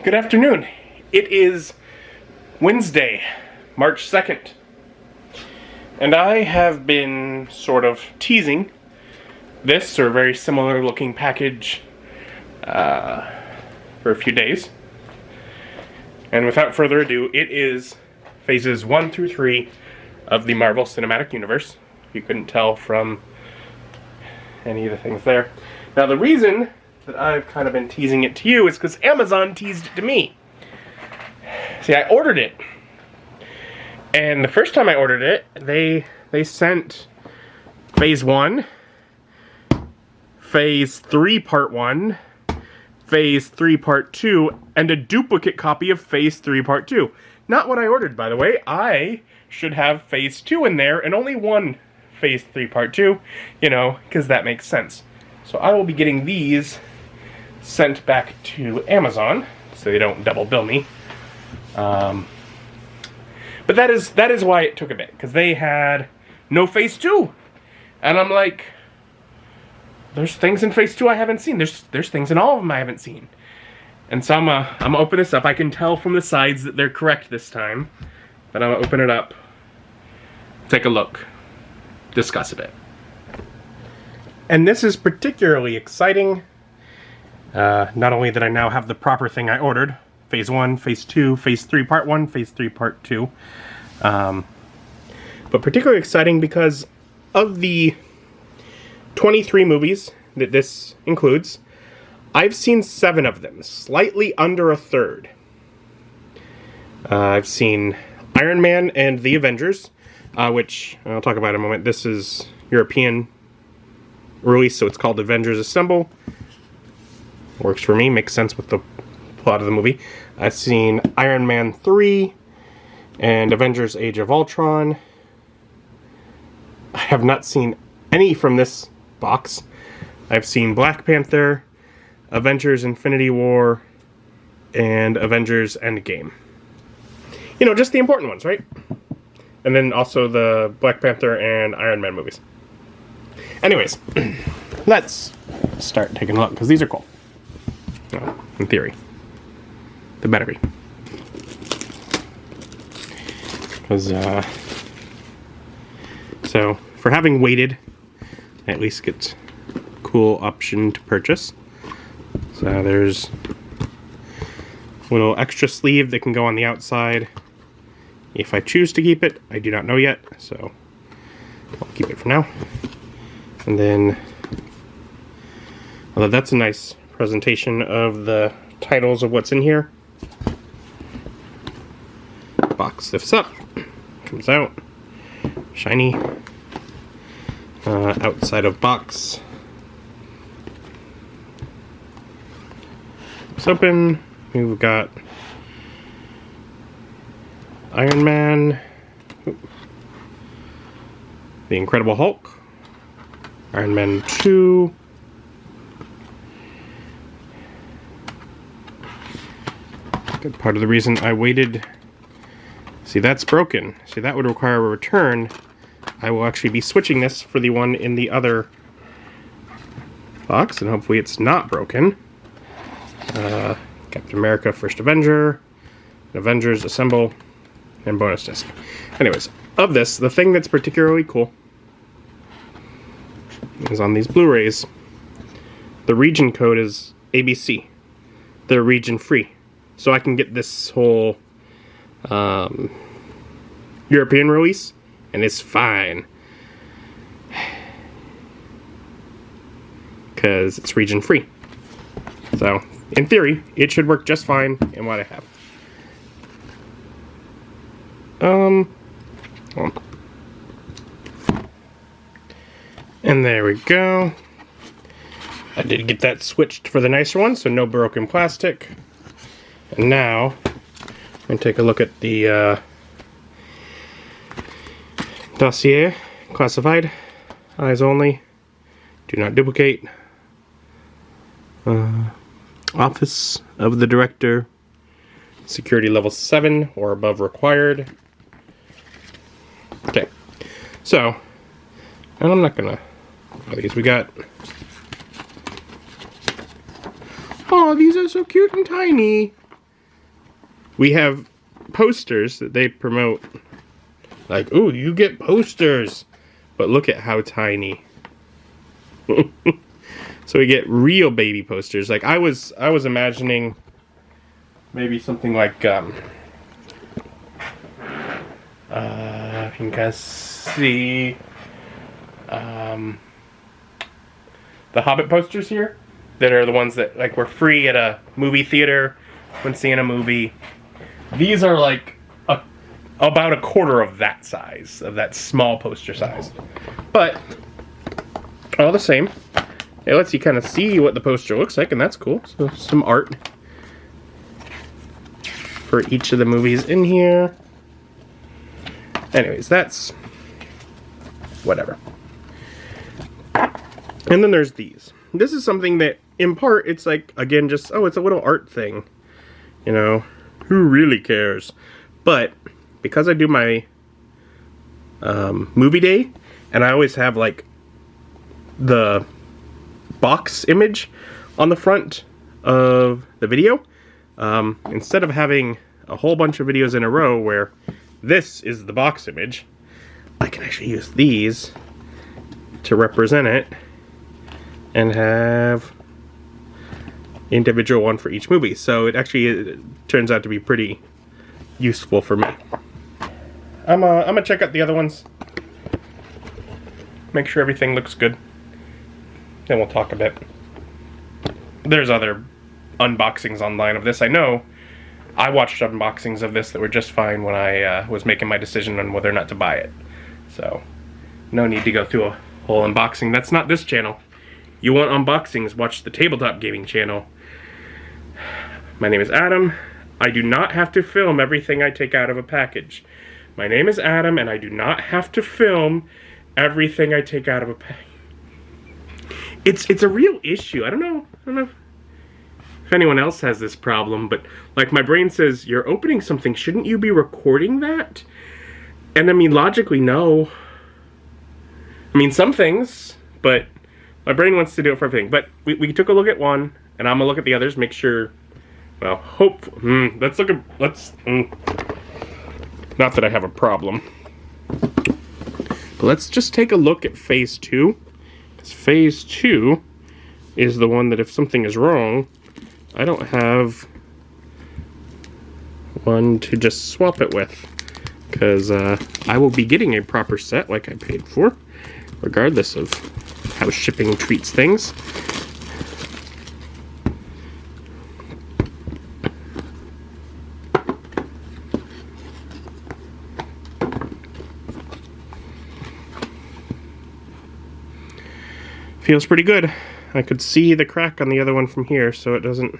Good afternoon. It is Wednesday, March 2nd. And I have been sort of teasing this or very similar looking package for a few days. And without further ado, it is phases 1 through 3 of the Marvel Cinematic Universe. If you couldn't tell from any of the things there. Now the reason that I've kind of been teasing it to you is because Amazon teased it to me. See, I ordered it. And the first time I ordered it, they sent Phase 1, Phase 3 Part 1, Phase 3 Part 2, and a duplicate copy of Phase 3 Part 2. Not what I ordered, by the way. I should have Phase 2 in there and only one Phase 3 Part 2, you know, because that makes sense. So I will be getting these sent back to Amazon, so they don't double bill me. But that is why it took a bit, because they had no Phase 2. And I'm like, there's things in Phase 2 I haven't seen. There's things in all of them I haven't seen. And so I'm gonna open this up. I can tell from the sides that they're correct this time. But I'm gonna open it up, take a look, discuss a bit. And this is particularly exciting. Not only that I now have the proper thing I ordered, Phase 1, Phase 2, Phase 3 Part 1, Phase 3 Part 2. But particularly exciting because of the 23 movies that this includes, I've seen 7 of them, slightly under a third. I've seen Iron Man and the Avengers, which I'll talk about in a moment. This is European release, so it's called Avengers Assemble. Works for me, makes sense with the plot of the movie. I've seen Iron Man 3 and Avengers Age of Ultron. I have not seen any from this box. I've seen Black Panther, Avengers Infinity War, and Avengers Endgame. You know, just the important ones, right? And then also the Black Panther and Iron Man movies. Anyways, let's start taking a look, because these are cool. Well, in theory. They better be. Because, so, for having waited, I at least get a cool option to purchase. So there's a little extra sleeve that can go on the outside. If I choose to keep it, I do not know yet, so I'll keep it for now. And then, although that's a nice presentation of the titles of what's in here. Box lifts up, comes out, shiny. Outside of box. It's open. We've got Iron Man, the Incredible Hulk, Iron Man 2, good part of the reason I waited. See, that's broken. See, that would require a return. I will actually be switching this for the one in the other box, and hopefully it's not broken. Captain America First Avenger, Avengers Assemble, and bonus disc. Anyways, of this, the thing that's particularly cool is on these Blu-rays, the region code is ABC. They're region free. So I can get this whole European release, and it's fine. Because it's region free. So, in theory, it should work just fine in what I have. And there we go. I did get that switched for the nicer one, so no broken plastic. And now, I'm going to take a look at the dossier. Classified. Eyes only. Do not duplicate. Office of the Director. Security level 7 or above required. Okay. So, and I'm not going to these. We got... Oh, these are so cute and tiny. we have posters that they promote. Like, ooh, you get posters. But look at how tiny. So we get real baby posters. Like I was imagining maybe something like if you can kind of see the Hobbit posters here that are the ones that like were free at a movie theater when seeing a movie. These are like about a quarter of that size, of that small poster size. But all the same, it lets you kind of see what the poster looks like, and that's cool. So some art for each of the movies in here. Anyways, that's whatever. And then there's these. This is something that, in part, it's like, again, just, oh, it's a little art thing. You know, who really cares? But because I do my movie day, and I always have, like, the box image on the front of the video, instead of having a whole bunch of videos in a row where this is the box image, I can actually use these to represent it and have individual one for each movie. So it actually turns out to be pretty useful for me. I'm gonna check out the other ones, make sure everything looks good, then we'll talk a bit. There's other unboxings online of this. I know I watched unboxings of this that were just fine when I was making my decision on whether or not to buy it. So, no need to go through a whole unboxing. That's not this channel. You want unboxings, watch the Tabletop Gaming channel. My name is Adam. I do not have to film everything I take out of a package. My name is Adam, and I do not have to film everything I take out of a package. It's a real issue. I don't know if anyone else has this problem, but like my brain says, you're opening something, shouldn't you be recording that? And I mean, logically, no. I mean, some things, but my brain wants to do it for everything. But we took a look at one, and I'm gonna look at the others, make sure, well, let's look at, not that I have a problem. But let's just take a look at Phase 2. Because Phase 2 is the one that if something is wrong, I don't have one to just swap it with. Because I will be getting a proper set like I paid for, regardless of how shipping treats things. Feels pretty good. I could see the crack on the other one from here, so it doesn't...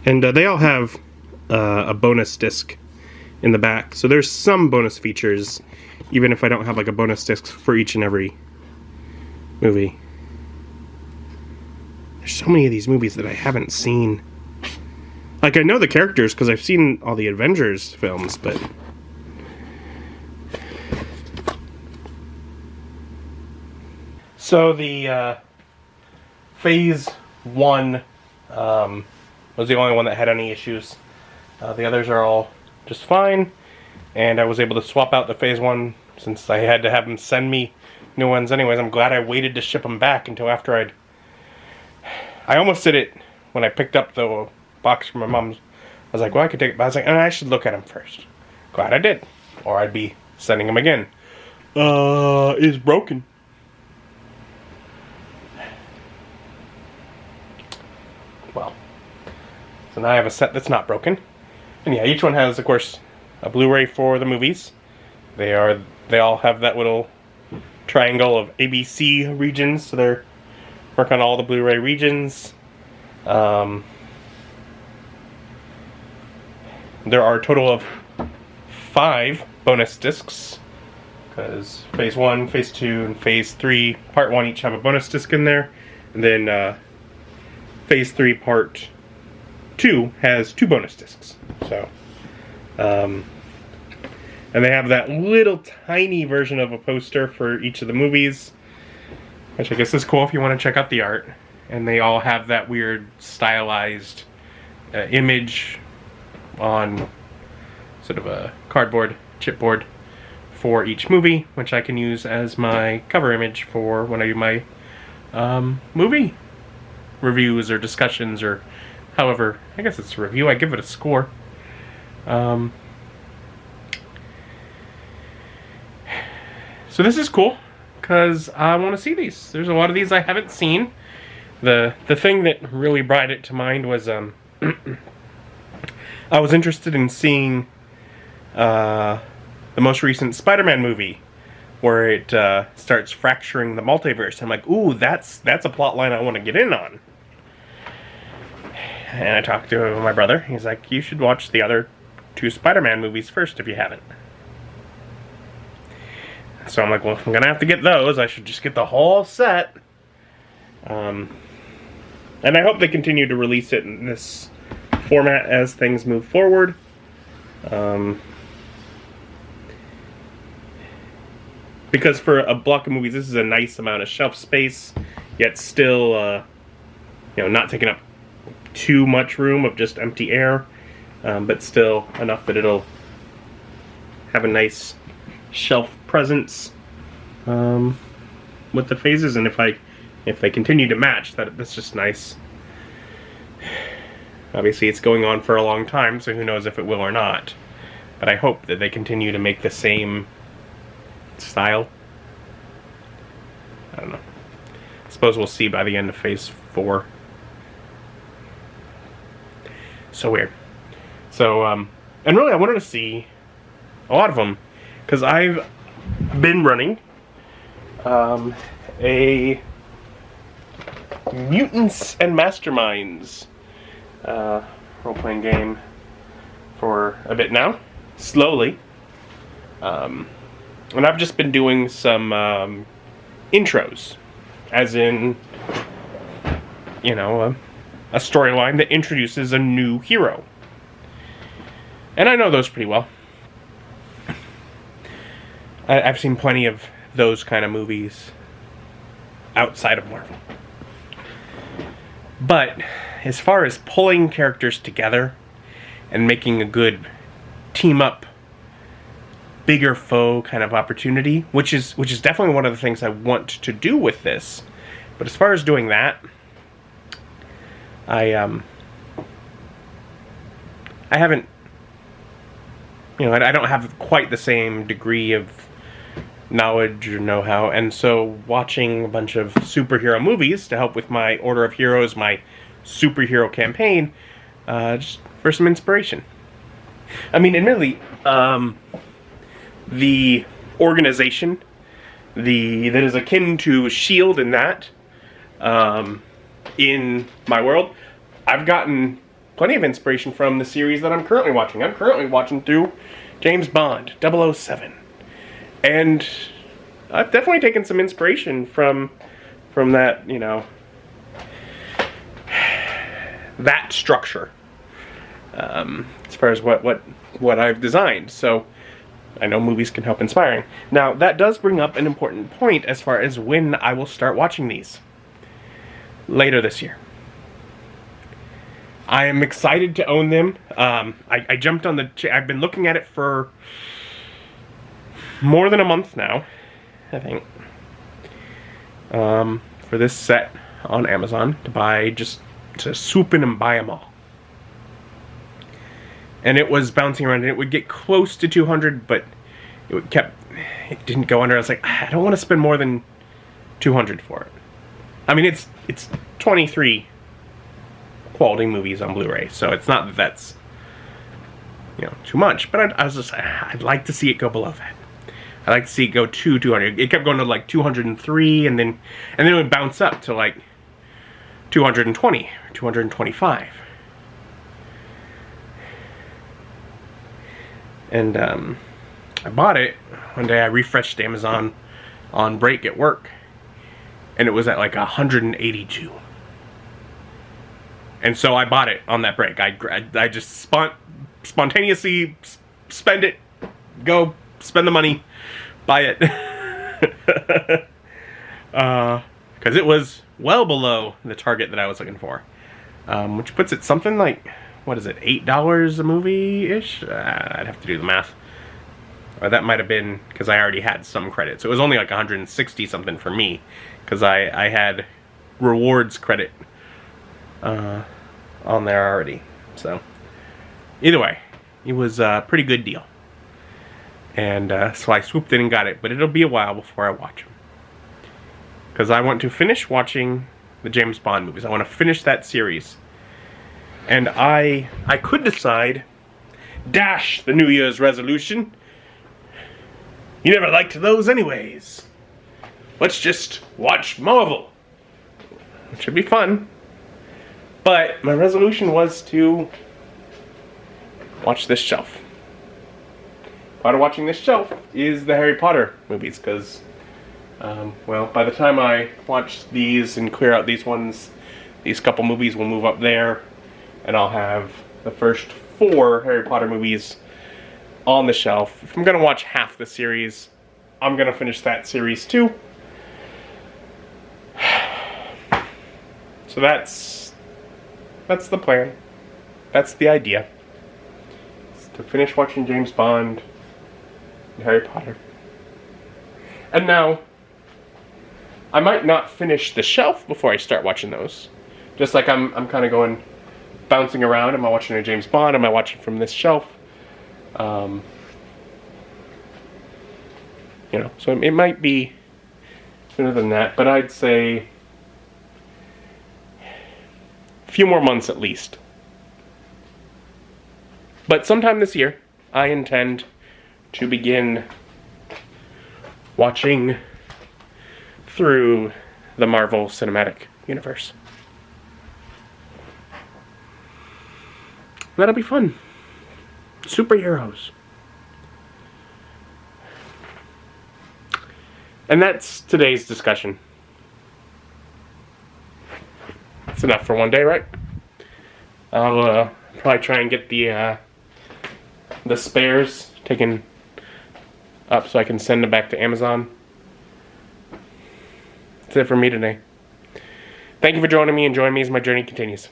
And they all have a bonus disc in the back, so there's some bonus features, even if I don't have like a bonus disc for each and every movie. There's so many of these movies that I haven't seen. Like, I know the characters because I've seen all the Avengers films, but... So the Phase 1 was the only one that had any issues. The others are all just fine, and I was able to swap out the Phase 1 since I had to have them send me new ones anyways. I'm glad I waited to ship them back until after I almost did it when I picked up the box from my mom's. I was like, well, I could take it, but I was like, I should look at them first. Glad I did, or I'd be sending them again. It's broken. Well, so now I have a set that's not broken. And yeah, each one has, of course, a Blu-ray for the movies. They all have that little triangle of ABC regions, so they're working on all the Blu-ray regions. There are a total of 5 bonus discs, because Phase 1, Phase 2, and Phase 3, Part 1 each have a bonus disc in there, and then Phase 3, Part 2 has 2 bonus discs. So, And they have that little tiny version of a poster for each of the movies, which I guess is cool if you want to check out the art. And they all have that weird stylized image on sort of a cardboard chipboard for each movie, which I can use as my cover image for when I do my movie reviews or discussions, or however, I guess it's a review. I give it a score. So this is cool because I want to see these. There's a lot of these I haven't seen. The thing that really brought it to mind was I was interested in seeing the most recent Spider-Man movie, where it starts fracturing the multiverse. I'm like, ooh, that's a plot line I want to get in on. And I talked to my brother. He's like, you should watch the other 2 Spider-Man movies first if you haven't. So I'm like, well, if I'm gonna have to get those, I should just get the whole set. And I hope they continue to release it in this format as things move forward. Because for a block of movies, this is a nice amount of shelf space, yet still, not taking up too much room of just empty air, but still enough that it'll have a nice shelf presence with the phases. And if they continue to match, that's just nice. Obviously, it's going on for a long time, so who knows if it will or not. But I hope that they continue to make the same style. I don't know. I suppose we'll see by the end of phase 4. So weird. So, and really I wanted to see a lot of them, because I've been running a Mutants and Masterminds role-playing game for a bit now, slowly. And I've just been doing some intros, as in, a storyline that introduces a new hero. And I know those pretty well. I've seen plenty of those kind of movies outside of Marvel. But as far as pulling characters together and making a good team-up, bigger foe kind of opportunity, which is definitely one of the things I want to do with this. But as far as doing that, I haven't, I don't have quite the same degree of knowledge or know-how, and so watching a bunch of superhero movies to help with my Order of Heroes, my superhero campaign, just for some inspiration. I mean, admittedly, the organization that is akin to S.H.I.E.L.D. in that, in my world, I've gotten plenty of inspiration from the series that I'm currently watching. I'm currently watching through James Bond, 007. And I've definitely taken some inspiration from that, that structure, as far as what I've designed. So I know movies can help inspiring. Now, that does bring up an important point as far as when I will start watching these. Later this year. I am excited to own them. I jumped on I've been looking at it for more than a month now, I think. For this set on Amazon to swoop in and buy them all. And it was bouncing around, and it would get close to 200, but it didn't go under. I was like, I don't want to spend more than 200 for it. I mean, it's 23 quality movies on Blu-ray, so it's not that that's too much. But I was just, I'd like to see it go below that. I'd like to see it go to 200. It kept going to like 203, and then it would bounce up to like 220, 225. And I bought it one day. I refreshed Amazon on break at work, and it was at like 182. And so I bought it on that break. I just spontaneously spend it, go spend the money, buy it. Because it was well below the target that I was looking for. Which puts it something like, what is it, $8 a movie-ish? I'd have to do the math. Or that might have been because I already had some credit. So it was only like 160 something for me, because I had rewards credit on there already. So either way, it was a pretty good deal. And so I swooped in and got it, but it'll be a while before I watch them. Because I want to finish watching the James Bond movies. I want to finish that series. And I could decide, dash the New Year's resolution. You never liked those anyways. Let's just watch Marvel. It should be fun. But my resolution was to watch this shelf. Part of watching this shelf is the Harry Potter movies, because, well, by the time I watch these and clear out these ones, these couple movies will move up there, and I'll have the first 4 Harry Potter movies on the shelf. If I'm going to watch half the series, I'm going to finish that series too. So that's the plan. That's the idea. It's to finish watching James Bond and Harry Potter. And now, I might not finish the shelf before I start watching those. Just like I'm kind of going, bouncing around. Am I watching a James Bond? Am I watching from this shelf? You know, so it might be sooner than that, but I'd say a few more months at least. But sometime this year, I intend to begin watching through the Marvel Cinematic Universe. That'll be fun. Superheroes. And that's today's discussion. That's enough for one day, right? I'll probably try and get the spares taken up so I can send them back to Amazon. That's it for me today. Thank you for joining me, and join me as my journey continues.